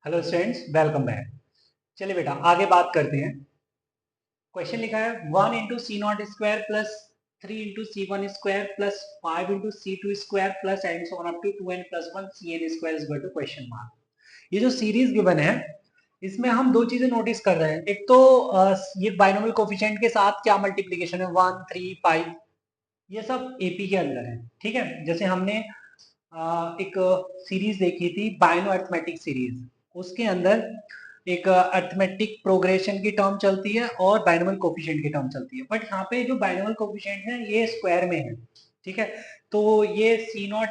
Hello students, welcome back. चलिए बेटा आगे बात करते हैं। क्वेश्चन लिखा है 1 × C0² plus 3 × C1² plus 5 × C2² plus and so on up to 2n+1 Cn² is equal to question mark. ये जो सीरीज गिवन है इसमें हम दो चीजें नोटिस कर रहे हैं। एक तो ये बाइनोमियल कोफिशिएंट के साथ क्या मल्टीप्लीकेशन है, 1 3 5, ये सब एपी के अंदर है। ठीक है, जैसे हमने एक सीरीज देखी थी बाइनो अर्थमेटिक सीरीज, उसके अंदर एक अर्थमेटिक प्रोग्रेशन की टर्म चलती है और बाइनोमियल कोफिशिएंट की टर्म चलती है। बट यहाँ पे जो बाइनोमियल कोफिशिएंट है ये स्क्वायर में है। ठीक है, तो ये C0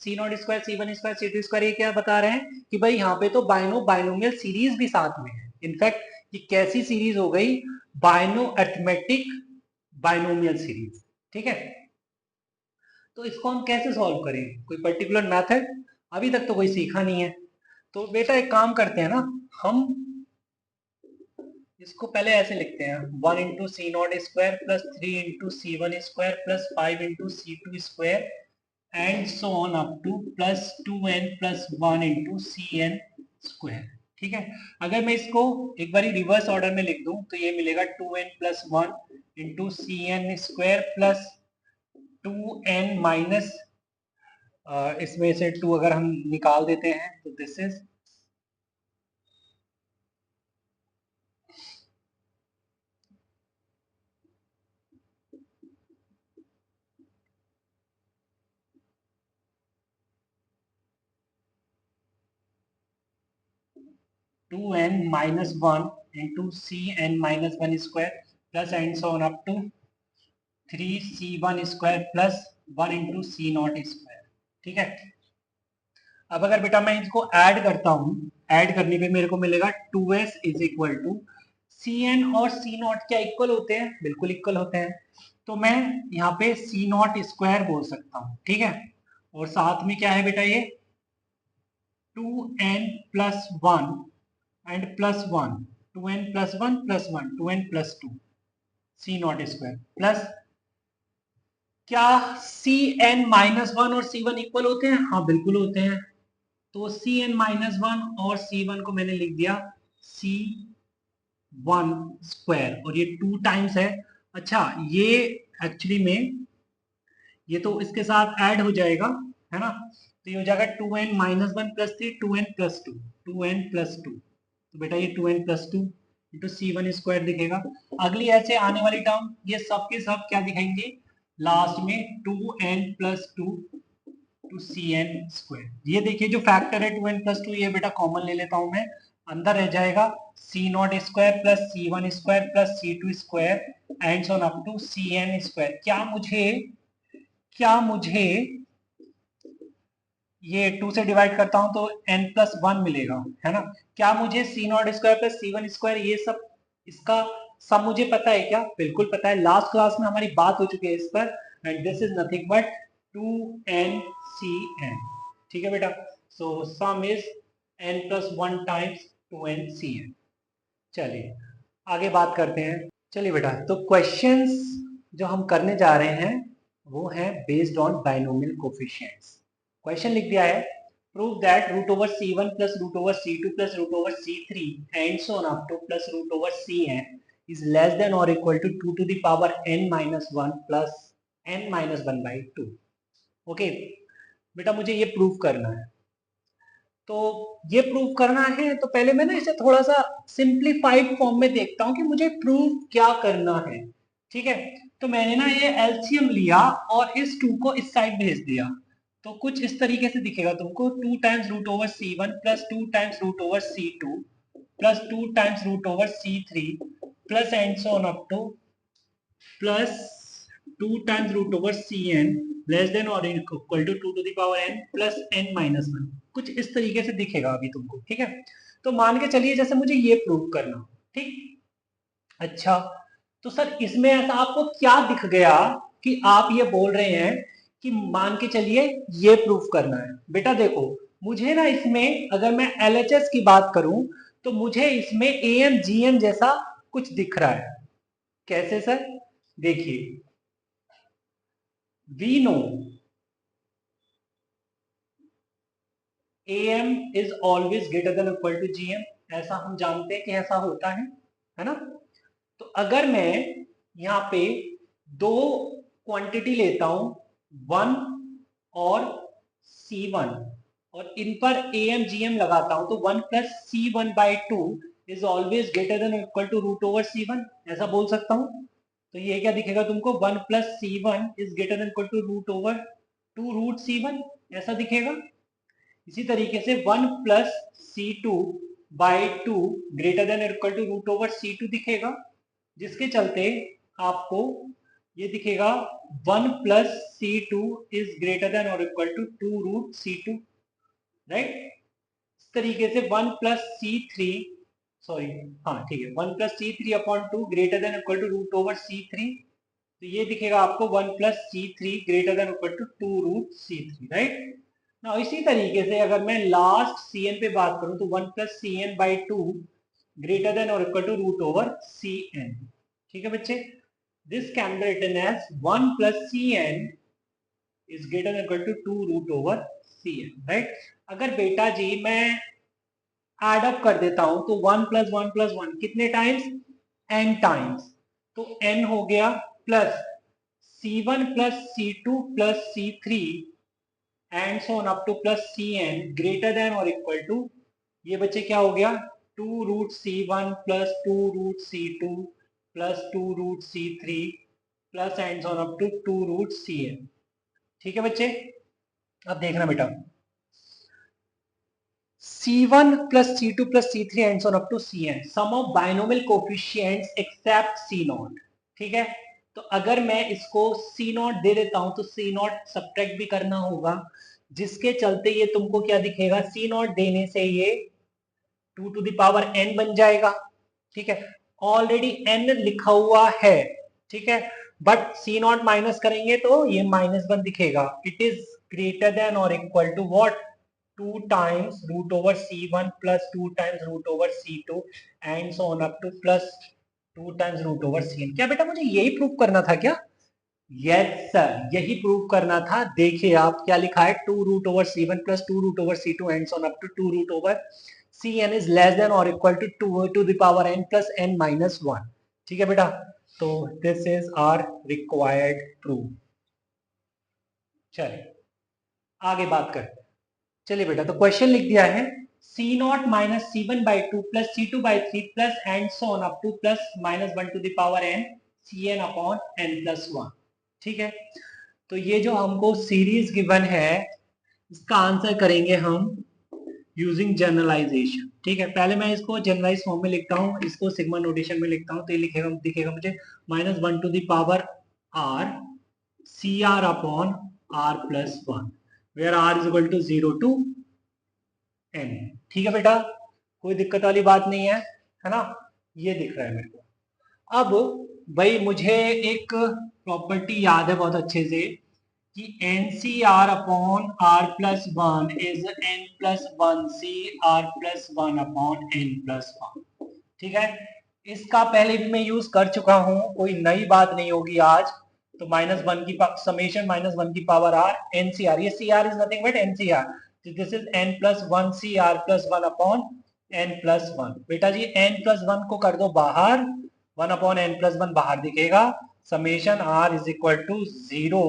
C1² C2² ये क्या बता रहे हैं कि भाई यहाँ पे तो बाइनोमियल सीरीज भी साथ में है। इनफैक्ट ये कैसी सीरीज हो गई, बाइनो अर्थमेटिक बाइनोमियल सीरीज। ठीक है, तो इसको हम कैसे सॉल्व करें, कोई पर्टिकुलर मेथड अभी तक तो कोई सीखा नहीं है। तो बेटा एक काम करते हैं ना, हम इसको पहले ऐसे लिखते हैं 1 × C0² plus 3 × C1² plus 5 × C2² and so on up to plus 2n+1 × Cn²। ठीक है, अगर मैं इसको एक बारी रिवर्स ऑर्डर में लिख दूं तो ये मिलेगा 2n+1 × Cn² plus 2n minus, इसमें से 2 अगर हम निकाल देते हैं तो this is 2n-1 into Cn-1² plus and so on up to 3C1² plus 1 into C0²। ठीक है, अब अगर बेटा मैं इसको ऐड करता हूं, ऐड करने पे मेरे को मिलेगा 2s is equal to Cn और C0 क्या इक्वल होते हैं, बिल्कुल इक्वल होते हैं। तो मैं यहाँ पे C0² बोल सकता हूँ। ठीक है, और साथ में क्या है बेटा, ये 2n+1 and +1, 2n+1 +1 2n+2 C0² plus, क्या Cn-1 और C1 इक्वल होते हैं? हाँ बिल्कुल होते हैं। तो Cn-1 और C1 को मैंने लिख दिया C1² और ये 2 टाइम्स है। अच्छा, ये एक्चुअली में ये तो इसके साथ ऐड हो जाएगा, है ना, तो ये हो जाएगा 2n-1 + 3 2n+2 2n+2। तो बेटा ये 2n+2 इंटू C1² दिखेगा। अगली ऐसे आने वाली टर्म ये सब के सब क्या दिखाएंगे, लास्ट में 2n+2 टू Cn²। ये देखिए जो फैक्टर है 2n+2, ये बेटा कॉमन ले लेता हूं मैं, अंदर रह जाएगा C0² plus C1² plus C2² and so up to Cn²। क्या मुझे ये 2 से डिवाइड करता हूं तो n+1 मिलेगा, है ना। क्या मुझे C0² प्लस C1² ये सब इसका सब मुझे पता है क्या? बिल्कुल पता है, लास्ट क्लास में हमारी बात हो चुकी है इस पर। And this is nothing but 2nCn। ठीक है बेटा, सो सम इज n+1 टाइम्स 2nCn। चलिए आगे बात करते हैं। चलिए बेटा, तो क्वेश्चंस जो हम करने जा रहे हैं वो है based on binomial coefficients. Question लिख दिया है, prove that √C1 plus √C2 plus √C3 and so on up to plus √Cn is less then और equal to 2 to the power n-1 plus n-1/2। Okay बेटा, मुझे ये prove करना है। तो ये प्रूव करना है तो पहले मैं ना इसे थोड़ा सा सिंप्लीफाइड फॉर्म में देखता हूं कि मुझे प्रूव क्या करना है। ठीक है, तो मैंने ना ये एलसीएम लिया और इस 2 को इस साइड भेज दिया, तो कुछ इस तरीके से दिखेगा तुमको, 2 times √C1 plus 2 times √C2 plus 2 times √C3 plus and so on up to plus 2 times √Cn लेस देन और equal to 2 to the power n plus n-1। कुछ इस तरीके से दिखेगा अभी तुमको। ठीक है, तो मान के चलिए जैसे मुझे ये प्रूव करना। ठीक, अच्छा, तो सर इसमें ऐसा आपको क्या दिख गया कि आप ये बोल रहे हैं कि मान के चलिए ये प्रूफ करना है? बेटा देखो, मुझे ना इसमें अगर मैं एलएचएस की बात करूं तो मुझे इसमें एएन जीएन जैसा कुछ दिख रहा है। कैसे सर? देखिए, we know am is always greater than equal to gm, ऐसा हम जानते हैं कि ऐसा होता है ना। तो अगर मैं यहाँ पे दो क्वांटिटी लेता हूं 1 और C1 और इन पर am gm लगाता हूं तो 1 plus C1 by two is always greater than equal to root over C1, ऐसा बोल सकता हूं। तो ये क्या दिखेगा तुमको, 1 plus C1 is greater than equal to root over 2 root C1, ऐसा दिखेगा। इसी तरीके से 1 plus C2 by two greater than equal to root over C2 दिखेगा, जिसके चलते आपको ये दिखेगा 1 plus C2 is greater than और equal to 2 root C2, right. इस तरीके से 1 प्लस C3, सॉरी हाँ ठीक है, 1 plus C3 upon 2 greater than equal to root over C3, तो ये दिखेगा आपको 1 plus C3 greater than equal to 2 root C3, right ना। इसी तरीके से अगर मैं लास्ट Cn पे बात करूं तो 1 plus Cn by two greater than और equal to root over Cn, ठीक है बच्चे। This can be written as 1 plus Cn is greater than equal to 2 root over Cn, right. अगर बेटा जी मैं एड अप कर देता हूं तो 1 प्लस 1 प्लस 1 कितने टाइम्स, n टाइम्स, तो n हो गया plus C1 plus C2 plus C3 and so on up to plus Cn greater than और इक्वल टू, ये बच्चे क्या हो गया 2 root C1 plus 2 root C2 plus 2 root C3 plus and so on up to 2 root Cn, ठीक है बच्चे। अब देखना बेटा C1 plus C2 plus C3 and so on up to Cn, sum of binomial coefficients except C0, ठीक है। तो अगर मैं इसको C0 दे देता हूं तो C0 सब्ट्रैक्ट भी करना होगा, जिसके चलते ये तुमको क्या दिखेगा, C0 देने से ये 2 टू द पावर n बन जाएगा, ठीक है। ऑलरेडी n लिखा हुआ है, ठीक है, बट C0 माइनस करेंगे तो ये -1 दिखेगा। इट इज ग्रेटर देन और equal to what, 2 times root over C1 plus 2 times root over C2 and so on up to plus 2 times root over Cn। क्या बेटा मुझे यही प्रूव करना था क्या? यस सर, यही प्रूव करना था। देखिए आप क्या लिखा है, 2 root over C1 plus 2 root over C2 and so on up to 2 root over Cn is less than or equal to 2 to the power n plus n minus 1, ठीक है बेटा। तो this is our required proof. चलिए आगे बात करते हैं। चलिए बेटा, तो क्वेश्चन लिख दिया है C0 minus C1 by two plus C2 by three plus and so on up to plus -1 to the power n Cn upon n plus 1, ठीक है। तो ये जो हमको सीरीज गिवन है इसका आंसर करेंगे हम यूजिंग जनरलाइजेशन, ठीक है। पहले मैं इसको जनरलाइज फॉर्म में लिखता हूँ, इसको सिग्मा नोटेशन में लिखता हूँ, तो ये लिखेगा दिखेगा मुझे -1 to the power r Cr upon r plus 1 where r is equal to 0 to n, ठीक है बेटा, कोई दिक्कत वाली बात नहीं है ना। ये दिख रहा है मेरे को। अब भाई मुझे एक प्रॉपर्टी याद है बहुत अच्छे से कि n C are upon r plus one is N plus one C are plus one upon n plus one, ठीक है। इसका पहले भी मैं यूज कर चुका हूं, कोई नई बात नहीं होगी आज। तो -1 की समेशन -1 की power R N C R, ये C R is nothing but N C R, this is n plus one C are plus one upon n plus one. बेटा जी n प्लस वन को कर दो बाहर, 1 अपॉन n प्लस वन बाहर दिखेगा, summation r is equal to 0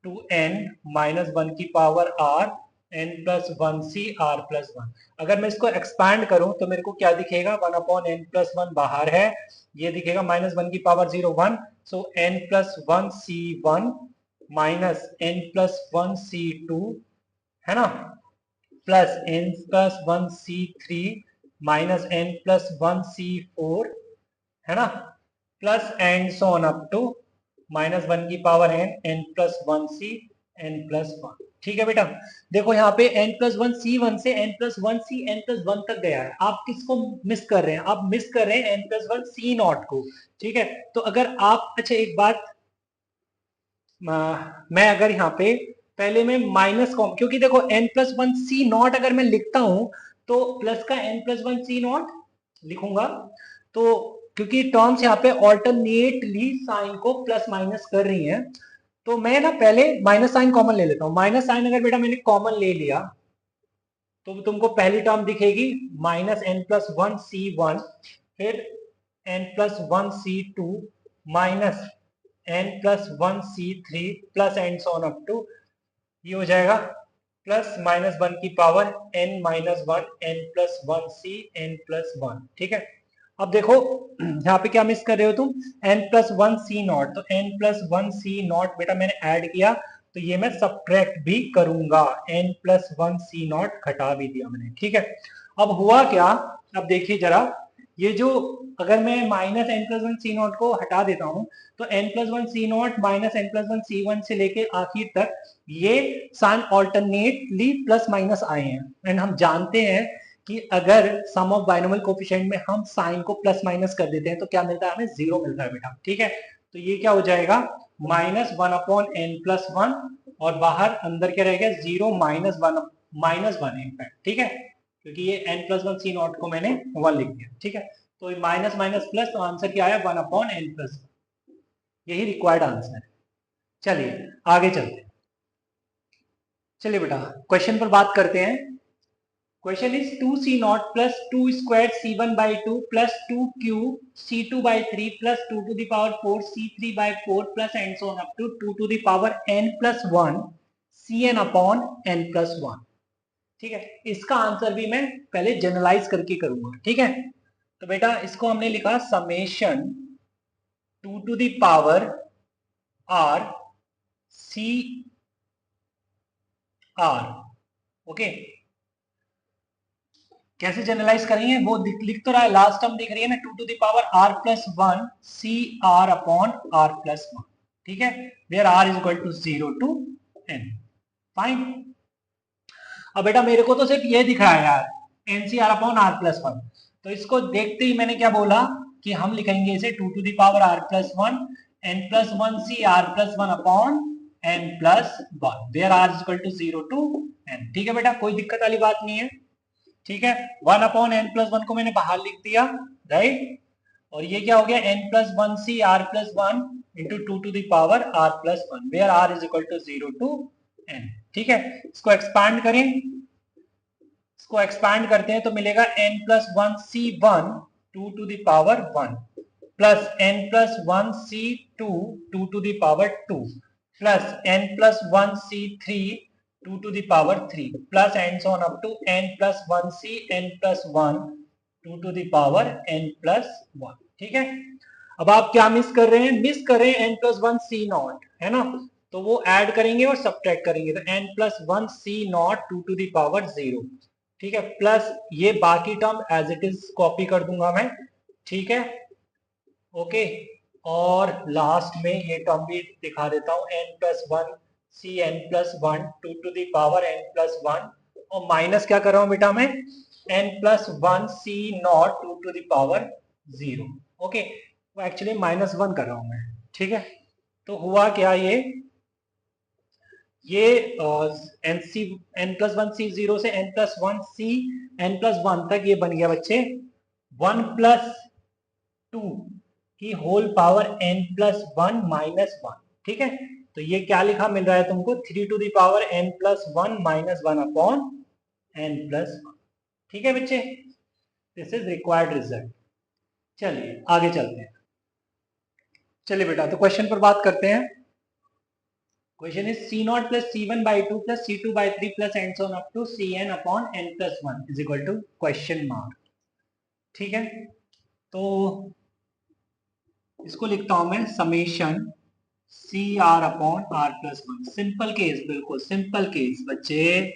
to n -1 की power r n plus one C are plus one. अगर मैं इसको एक्सपैंड करूं तो मेरे को क्या दिखेगा, 1 अपॉन n प्लस वन बाहर है, ये दिखेगा -1 की power 0 1, so n plus one C one minus n plus one C two, है ना, plus n plus one C three minus n plus one C four, है ना, plus and so on up to -1 की power n plus one C n plus one, ठीक है बेटा। देखो यहाँ पे n plus one C one से n plus one C n plus one तक गया है, आप किसको मिस कर रहे हैं, आप मिस कर रहे हैं n plus one C not को, ठीक है। तो अगर आप, अच्छा एक बात, मैं अगर यहाँ पे पहले में माइनस कॉम, क्योंकि देखो n plus one C not अगर मैं लिखता हूं तो प्लस का n plus one C not लिखूंगा, तो क्योंकि टर्म्स यहाँ पे ऑल्टरनेटली साइन को प्लस माइनस कर रही हैं, तो मैं ना पहले माइनस साइन कॉमन ले लेता हूं। माइनस साइन अगर बेटा मैंने कॉमन ले लिया तो तुमको पहली टर्म दिखेगी -n+1c1, फिर n+1c2 -n+1c3 plus and so on up to, ये हो जाएगा +-1 की पावर n-1 n+1c n+1। ठीक है, अब देखो यहाँ पे क्या मिस कर रहे हो तुम, n+1c0, तो n+1c0 बेटा मैंने ऐड किया, तो ये मैं सब्ट्रैक्ट भी करूंगा, n+1c0 घटा भी दिया मैंने। ठीक है, अब हुआ क्या, अब देखिए जरा, ये जो अगर मैं -n+1c0 को हटा देता हूं, तो n+1c0 -n+1c1 से लेके आखिर तक ये साइन ऑल्टरनेटली प्लस माइनस आए हैं। एंड हम जानते हैं कि अगर सम ऑफ बाइनोमियल कोफिशिएंट में हम साइन को प्लस माइनस कर देते हैं तो क्या मिलता है, हमें 0 मिलता है बेटा। ठीक है, तो ये क्या हो जाएगा, -1/n+1, और बाहर अंदर क्या रहेगा, 0 -1 इनफैक्ट। ठीक है, क्योंकि ये n+1c0 को मैंने 1 लिख दिया। ठीक है, तो माइनस माइनस प्लस, तो आंसर क्या आया, 1/n+1। यही रिक्वायर्ड आंसर है। चलिए आगे चलते हैं। चलिए बेटा क्वेश्चन पर बात करते हैं। Question is 2c0 plus 2 square c1 by 2 plus 2 cube c2 by 3 plus 2 to the power 4 c3 by 4 plus and so on up to 2 to the power n+1 cn upon n+1। ठीक है, इसका answer भी मैं पहले generalise करके करूंगा। ठीक है, तो बेटा इसको हमने लिखा summation 2 to the power r c r। Okay, कैसे जनरलाइज करेंगे वो लिख तो रहा है, लास्ट टर्म दिख रही है ना, 2 to the power r+1 C are upon r+1। ठीक है, where r is equal to 0 to n। Fine, अब बेटा मेरे को तो सिर्फ ये दिख रहा है यार, NCR अपॉन r+1, तो इसको देखते ही मैंने क्या बोला कि हम लिखेंगे इसे 2 to the power r+1 n+1 C r+1 upon n+1, where r is equal to 0 to n। ठीक है बेटा, कोई दिक्कत वाली बात नहीं है। ठीक है, 1/n+1 को मैंने बाहर लिख दिया, राइट, और ये क्या हो गया, n+1 C r+1 into 2 to the power r+1, where r is equal to 0 to n। ठीक है, इसको एक्सपांड करें, इसको एक्सपांड करते हैं तो मिलेगा n+1 c1 2 to the power 1 plus n+1 c2 2 to the power 2 plus n+1 c3 2 to the power 3 plus and so on up to n+1c n+1 2 to the power n+1। ठीक है, अब आप क्या मिस कर रहे हैं, मिस कर रहे हैं n+1c0, है ना, तो वो ऐड करेंगे और सब्ट्रैक्ट करेंगे, तो n+1c0 2 to the power 0। ठीक है, प्लस ये बाकी term as it is copy कर दूंगा मैं। ठीक है, ओके, और लास्ट में ये टर्म भी दिखा देता हूं, n+1 C n+1 2 to the power n+1, और माइनस क्या कर रहा हूं बेटा मैं, n+1 c0 2 to the power 0। Okay, वो एक्चुअली -1 कर रहा हूं मैं। ठीक है, तो हुआ क्या, ये n+1 c0 से n+1 c n+1 तक ये बन गया बच्चे 1+2 की होल पावर n+1 -1। ठीक है, तो ये क्या लिखा मिल रहा है तुमको, 3 to the power n+1 -1 upon n+1। ठीक है बच्चे, दिस इज रिक्वायर्ड रिजल्ट। चलिए आगे चलते हैं। चलिए बेटा, तो क्वेश्चन पर बात करते हैं। Question is c0 plus c1 by 2 plus c2 by 3 plus and so on up to cn upon n+1 is equal to question mark. ठीक है, तो इसको लिखता हूं मैं summation C are upon r+1। Simple case, बिल्कुल सिंपल केस बच्चे,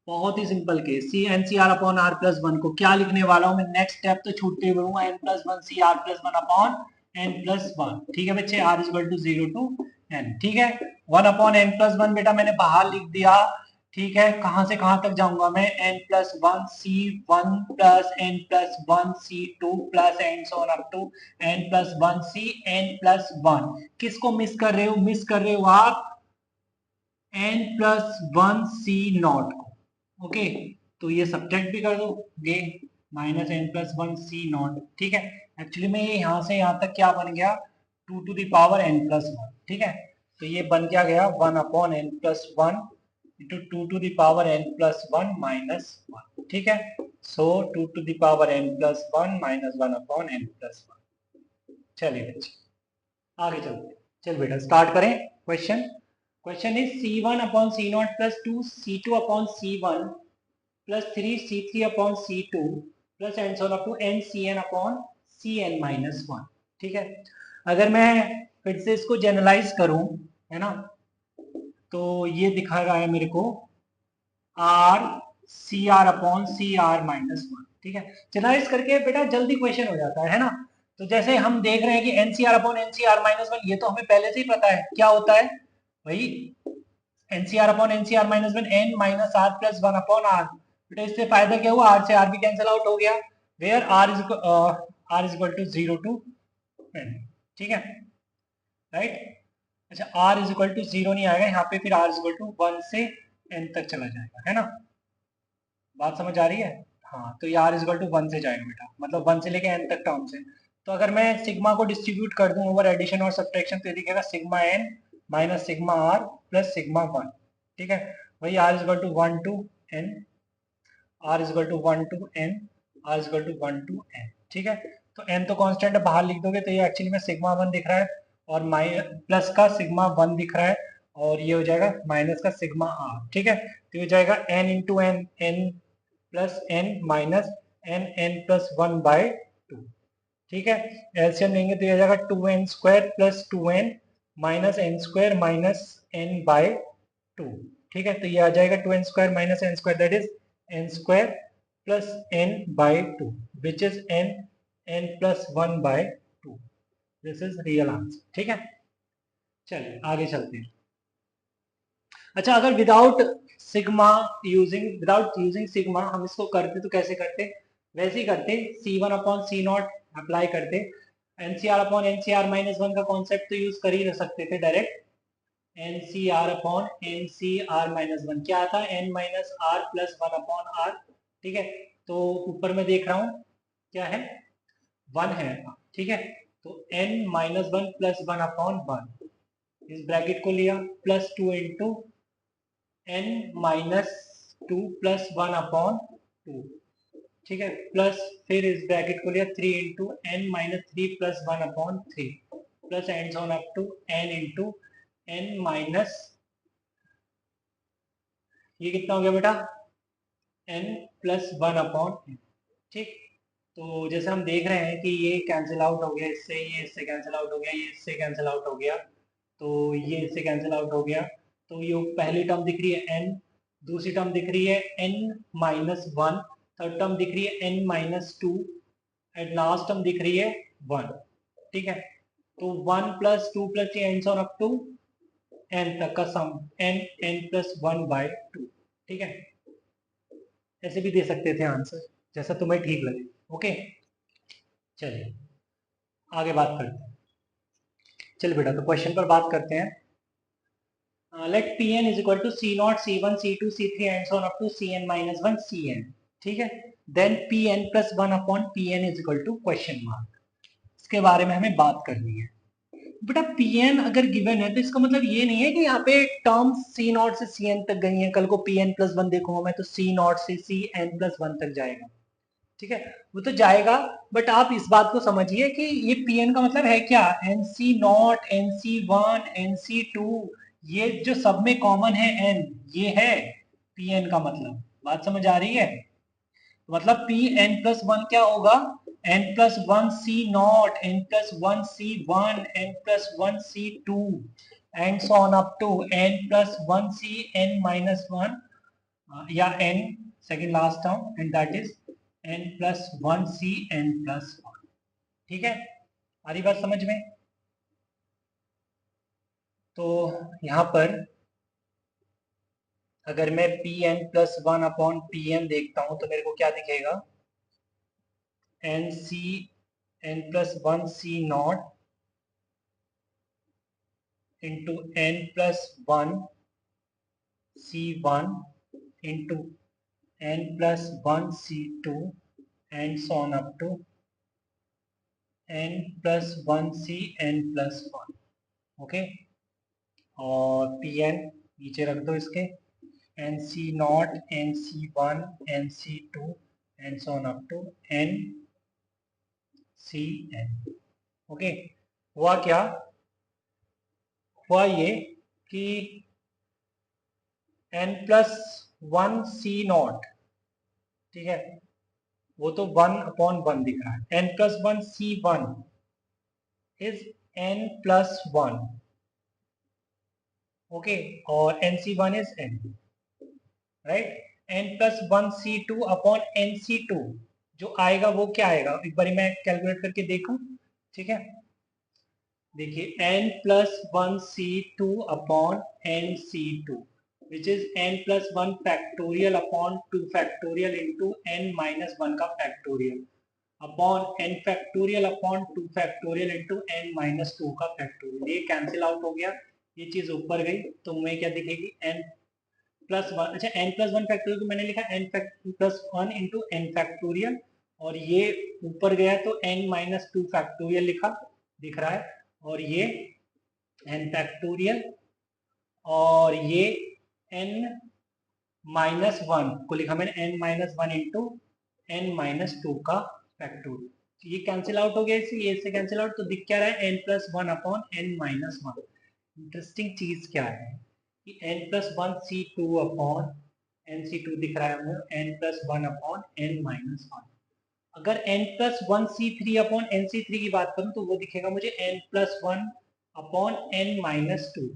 बहुत ही simple case. C N C are upon r+1 को क्या लिखने वाला हूं मैं, नेक्स्ट स्टेप तो छूटते हुए n+1 C r+1 upon n+1। ठीक है बच्चे, r is equal to 0 to n। ठीक है, 1/n+1 बेटा मैंने बाहर लिख दिया। ठीक है, कहां से कहां तक जाऊंगा मैं, n+1 c1 plus n+1 c2 plus and so on up to n+1 c n+1। किसको मिस कर रहे हो, मिस कर रहे हो आप n+1 c0 को। ओके, तो ये सब्ट्रैक्ट भी कर दोगे, -n+1 c0। ठीक है, एक्चुअली में ये यहां से यहां तक क्या बन गया, 2 टू द पावर n+1। ठीक है, तो ये बन क्या गया, 1/n+1 into 2 to the power n+1 -1, ठीक है। सो 2 to the power n+1 -1 upon n+1। चलिए बच्चे आगे चलते हैं। चल बेटा स्टार्ट करें question. Question is C1 upon C0 plus 2 C2 upon C1 plus 3 C3 upon C2 plus and so up to n Cn upon Cn -1, ठीक है। अगर मैं फिर से इसको जनरलाइज करूं, है ना, तो ये दिखा रहा है मेरे को R CR अपॉन CR -1, ठीक है। जनरलाइज करके बेटा जल्दी क्वेश्चन हो जाता है ना। तो जैसे हम देख रहे हैं कि NCR अपॉन NCR -1, ये तो हमें पहले से ही पता है क्या होता है भाई। NCR upon NCR -1 n minus r plus 1 upon r. बेटा इससे फायदा क्या हुआ, आर से आर भी कैंसिल आउट हो गया, where r is equal to 0 to n, ठीक है, राइट। अच्छा आर इज इक्वल टू 0 नहीं आएगा यहाँ पे, फिर आर इज इक्वल टू 1 से n तक चला जाएगा, है ना। बात समझ आ रही है। हाँ तो ये आर इज इक्वल टू 1 से जाएगा बेटा, मतलब 1 से लेके n तक टर्म से। तो अगर मैं सिग्मा को डिस्ट्रीब्यूट कर दूं ओवर एडिशन और सब्ट्रैक्शन तो ये दिखेगा sigma n minus sigma r plus sigma 1, ठीक है। वही r is equal to 1 to n, r is equal to 1 to n, r is equal to 1 to n, ठीक है। तो n तो कांस्टेंट है, बाहर लिख दोगे तो ये एक्चुअली में सिग्मा 1 दिख रहा है और प्लस का सिग्मा 1 दिख रहा है और ये हो जाएगा माइनस का सिग्मा r, ठीक है। तो ये हो जाएगा n into n, n plus n minus n plus 1 by 2, ठीक है। एलसीएम लेंगे तो ये हो जाएगा 2n square plus 2n minus n square minus n by 2, ठीक है। तो ये आ जाएगा 2n square minus n square, that is n square plus n by 2 which is n plus 1 by 2। This is real answer, ठीक है। चलिए आगे चलते हैं। अच्छा अगर विदाउट यूजिंग सिग्मा हम इसको करते तो कैसे करते, वैसे ही करते, C1 अपॉन C0 अप्लाई करते, NCR अपॉन NCR -1 का कॉन्सेप्ट तो यूज कर ही सकते थे डायरेक्ट। NCR अपॉन NCR -1 क्या आता है, n minus r plus 1 upon r, ठीक है। तो ऊपर में देख रहा हूँ क्या है, 1 है, ठीक है। तो n माइनस 1 प्लस 1 अपॉन 1, इस ब्रैकेट को लिया plus 2 into n minus 2 plus 1 upon 2, ठीक है, प्लस फिर इस ब्रैकेट को लिया 3 into n minus 3 plus 1 upon 3 plus and on up to n into n minus, ये कितना हो गया बेटा, n प्लस 1 अपॉन n, ठीक। तो जैसे हम देख रहे हैं कि ये कैंसिल आउट हो गया इससे, ये इससे कैंसिल आउट हो गया, ये इससे कैंसिल आउट हो गया, तो ये इससे कैंसिल आउट हो गया। तो ये पहली टर्म दिख रही है n, दूसरी टर्म दिख रही है n माइनस 1, थर्ड टर्म दिख रही है n minus 2 and last term दिख रही है 1, ठीक है। तो 1 प्लस 2 प्लस ये ends on up to n तक का सम n प्लस 1 बाय 2, ठीक है। ऐसे भी दे सकते थे आंसर, जैसा तुम्हें ठीक लगे, ओके। चलिए आगे बात करते हैं। चलिए बेटा तो क्वेश्चन पर बात करते हैं। Let Pn is equal to C0 C1 C2 C3 and so on up to Cn minus 1 Cn, ठीक है। Then Pn plus 1 upon Pn is equal to question mark, इसके बारे में हमें बात करनी है। बेटा Pn अगर गिवन है तो इसका मतलब ये नहीं है कि यहाँ पे टर्म्स C0 से Cn तक गई हैं, कल को Pn प्लस 1 देखूंगा मैं तो C0 से Cn प्लस 1 तक जाएगा, ठीक है। वो तो जाएगा, बट आप इस बात को समझिए कि ये Pn का मतलब है क्या, NC0 NC1 NC2, ये जो सब में कॉमन है n, ये है Pn का मतलब। बात समझ आ रही है। मतलब Pn प्लस 1 क्या होगा, n plus 1 C0, n plus 1 C1, n plus 1 C2 and so on up to n plus 1 Cn minus 1 या n second last term and that is n plus 1 Cn plus 1, ठीक है। आ रही बात समझ में। तो यहाँ पर अगर मैं Pn प्लस 1 अपॉन Pn देखता हूं तो मेरे को क्या दिखेगा, n plus 1 C0 into n plus 1 C1 into n plus 1 C2 and so on up to n plus 1 Cn plus 1, okay. और Pn नीचे रख दो इसके, n C not, n C one, n C two and so on up to N C n. Okay, हुआ क्या, हुआ ये कि N plus one C not, ठीक है, वो तो 1/1 दिख रहा है, N plus one C one is N plus one, okay, और N C one is N, right. N plus one C two upon N C two जो आएगा वो क्या आएगा, एक बार मैं कैलकुलेट करके देखूं, ठीक है। देखिए N plus one C two upon N C two which is N plus one factorial upon two factorial into N minus one का factorial upon N factorial upon two factorial into N minus two का factorial. ये cancel out हो गया, ये चीज ऊपर गई तो मुझे क्या दिखेगी, एन प्लस वन, अच्छा एन प्लस वन फैक्टोरियल को मैंने लिखा n plus one into n factorial, और ये ऊपर गया तो एन माइनस टू फैक्टोरियल लिखा दिख रहा है, और ये एन फैक्टोरियल, और ये एन माइनस वन को लिखा मैंने n minus one into N minus two का फैक्टोरियल। ये कैंसिल आउट हो गया, इसलिए इससे कैंसिल आउट, तो दिख क्या रहा है, N plus one upon N minus one. Interesting चीज क्या है कि N plus one C two upon N C two दिख रहा है हमें N plus one upon N minus one. अगर N plus one C three upon N C three की बात करूं तो वो दिखेगा मुझे N plus one upon N minus two.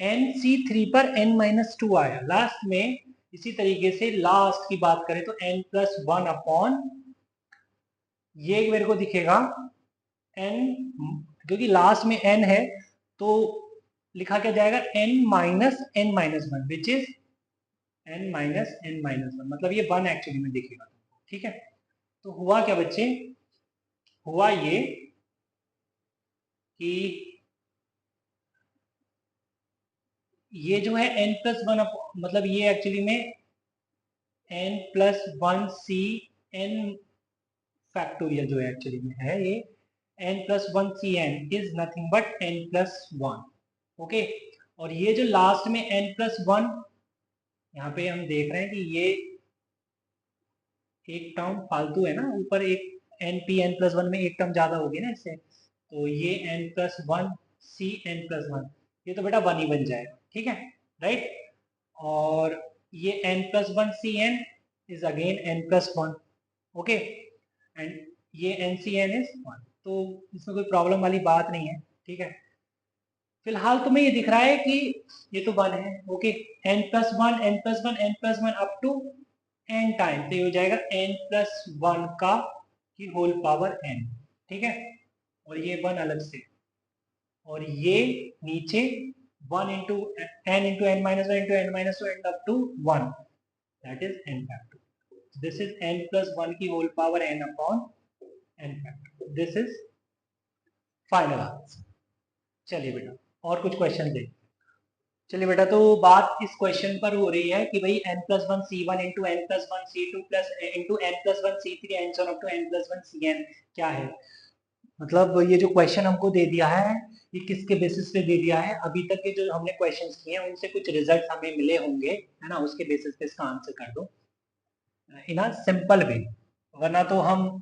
N C three पर एन माइनस टू आया लास्ट में। इसी तरीके से लास्ट की बात करें तो एन प्लस वन अपॉन, ये मेरे को दिखेगा एन, क्योंकि लास्ट में एन है तो लिखा क्या जाएगा, n minus one which is n minus one, मतलब ये वन एक्चुअली में दिखेगा, ठीक है। तो हुआ क्या बच्चे, हुआ ये कि ये जो है एन प्लस वन, मतलब ये एक्चुअली में n plus one C n factorial जो है एक्चुअली में है ये N plus one C N is nothing but n plus one, okay. और ये जो लास्ट में एन प्लस वन, यहाँ पे हम देख रहे हैं कि ये एक टर्म फालतू है ना, ऊपर एक n P n plus one में एक टर्म ज्यादा होगी ना इससे, तो ये N plus one C n plus one, ये तो बेटा वन ही बन जाएगा, ठीक है, राइट। और ये N plus one C N is again N plus one, okay, and ये N C N is one, तो इसमें कोई प्रॉब्लम वाली बात नहीं है, ठीक है। फिलहाल तुम्हें ये दिख रहा है कि ये तो वन है, okay, n plus one n plus one n plus one up to n time, तो ये हो जाएगा एन प्लस वन का की होल पावर एन, ठीक है, और ये वन अलग से, और ये नीचे one into N minus one into N minus two and up to one, that is N factor. This is N plus one की whole power N upon N factor, this is final answer. चलिए बेटा और कुछ question देखिए। चलिए बेटा, तो बात इस क्वेश्चन पर हो रही है कि भाई n plus one C one into n plus one C two plus into n plus one C three and so up to n plus one C n क्या है। मतलब ये जो क्वेश्चन हमको दे दिया है ये किसके बेसिस पे दे दिया है, अभी तक के जो हमने क्वेश्चंस किए हैं उनसे कुछ रिजल्ट हमें मिले होंगे, है ना, उसके बेसिस पे इसका आंसर कर दो इन अ सिंपल वे, वरना तो हम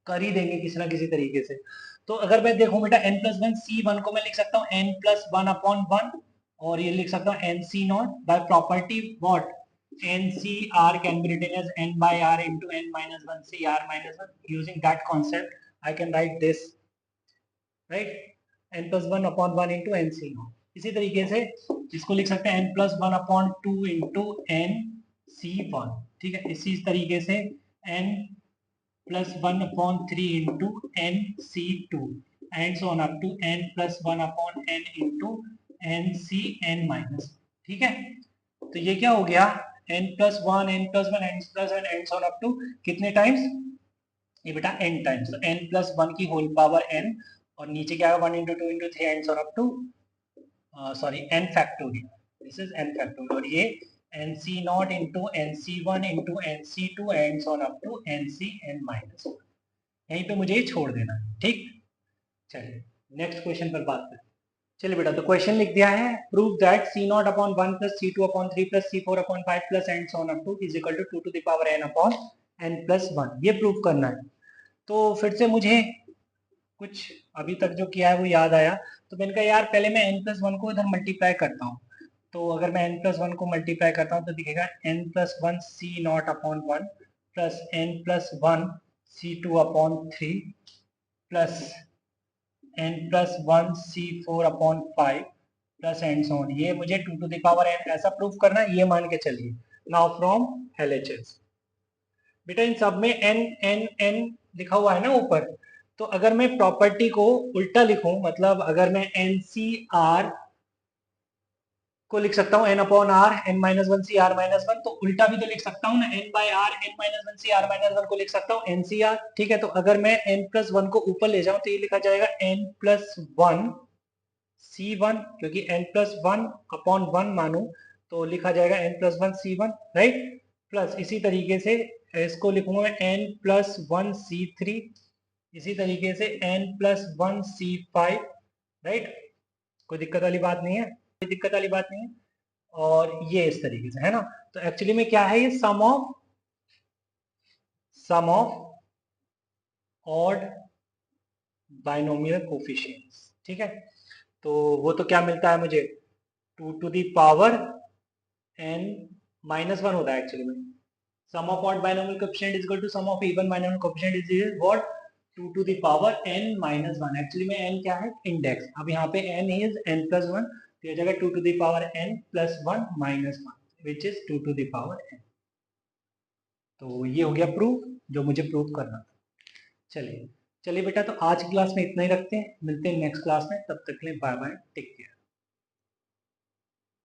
कर ही देंगे किसी ना किसी तरीके से। तो अगर मैं देखूं बेटा n plus one C one को मैं लिख सकता हूँ n plus one upon one, और ये लिख सकता हूँ n C nought by property what n C r can be written as n by r into N minus one C r minus one, using that concept I can write this, right, N plus one upon one into n C nought. इसी तरीके से इसको लिख सकते हैं n plus one upon two into n C one, ठीक है, इसी तरीके से n plus one upon three into n C two and so on up to n plus one upon n into n C n minus, ठीक है। तो ये क्या हो गया, n plus one n plus one n plus one and so on up to कितने times, ये बेटा एन टाइम्स, तो एन प्लस वन की होल पावर एन, और नीचे क्या है one into two into three and so on up to sorry n factorial, this is n factorial, और ये N C nought into n C one into n C two and so on up to N C n minus, यहीं पे मुझे छोड़ देना है, ठीक। चलिए नेक्स्ट क्वेश्चन पर बात करें। चलिए बेटा, तो क्वेश्चन लिख दिया है, prove that C nought upon 1 plus C two upon 3 plus C four upon 5 plus and so on up to is equal to 2 to the power n upon n plus 1, ये प्रूव करना है। तो फिर से मुझे कुछ अभी तक जो किया है वो याद आया, तो मैंने कहा यार पहले मैं n प्लस 1 को इधर मल्टीप्लाई करता हूँ। तो अगर मैं n प्लस 1 को मल्टीप्लाई करता हूँ तो दिखेगा n plus 1 C nought upon 1 plus n plus 1 C two upon 3 plus n plus 1 C four upon 5 plus and so on. ये मुझे 2 टू द पावर n ऐसा प्रूफ करना है, ये मान के चलिए। नाउ फ्रॉम LHS, बेटा इन सब में n n n लिखा हुआ है ना ऊपर, तो अगर मैं प्रॉपर्टी को उल्टा लिखूं, मतलब अगर मैं NCR को लिख सकता हूँ n upon r n minus one C r minus one, तो उल्टा भी तो लिख सकता हूँ ना, n by r n minus one C r minus one को लिख सकता हूँ NCR। ठीक है, तो अगर मैं n प्लस वन को ऊपर ले जाऊं तो ये लिखा जाएगा n प्लस वन C1, क्योंकि n plus one upon one मानू तो लिखा जाएगा n plus one C1, right. Plus इसी तरीके से इसको लिखूंगा मैं n प्लस वन C3, इसी तरीके से n plus one C5, right. कोई दिक्कत वाली बात नहीं है, कोई दिक्कत वाली बात नहीं है। और ये इस तरीके से है ना, तो एक्चुअली में क्या है, ये सम ऑफ ऑड बाइनोमियल कोफिशिएंट्स। ठीक है, तो वो तो क्या मिलता है मुझे, 2 to the power n minus one होता है एक्चुअली में। Sum of odd binomial coefficient is equal to sum of even binomial coefficient is what, 2 to the power n minus one. Actually में n क्या है, इंडेक्स। अब यहाँ पे n is n plus one, तो यह जगह 2 to the power n plus one minus one which is 2 to the power n। तो ये हो गया प्रूफ, जो मुझे प्रूफ करना था। चलिए चलिए बेटा, तो आज की क्लास में इतना ही रखते हैं, मिलते हैं नेक्स्ट क्लास में, तब तक के लिए बाय बाय, टेक केयर।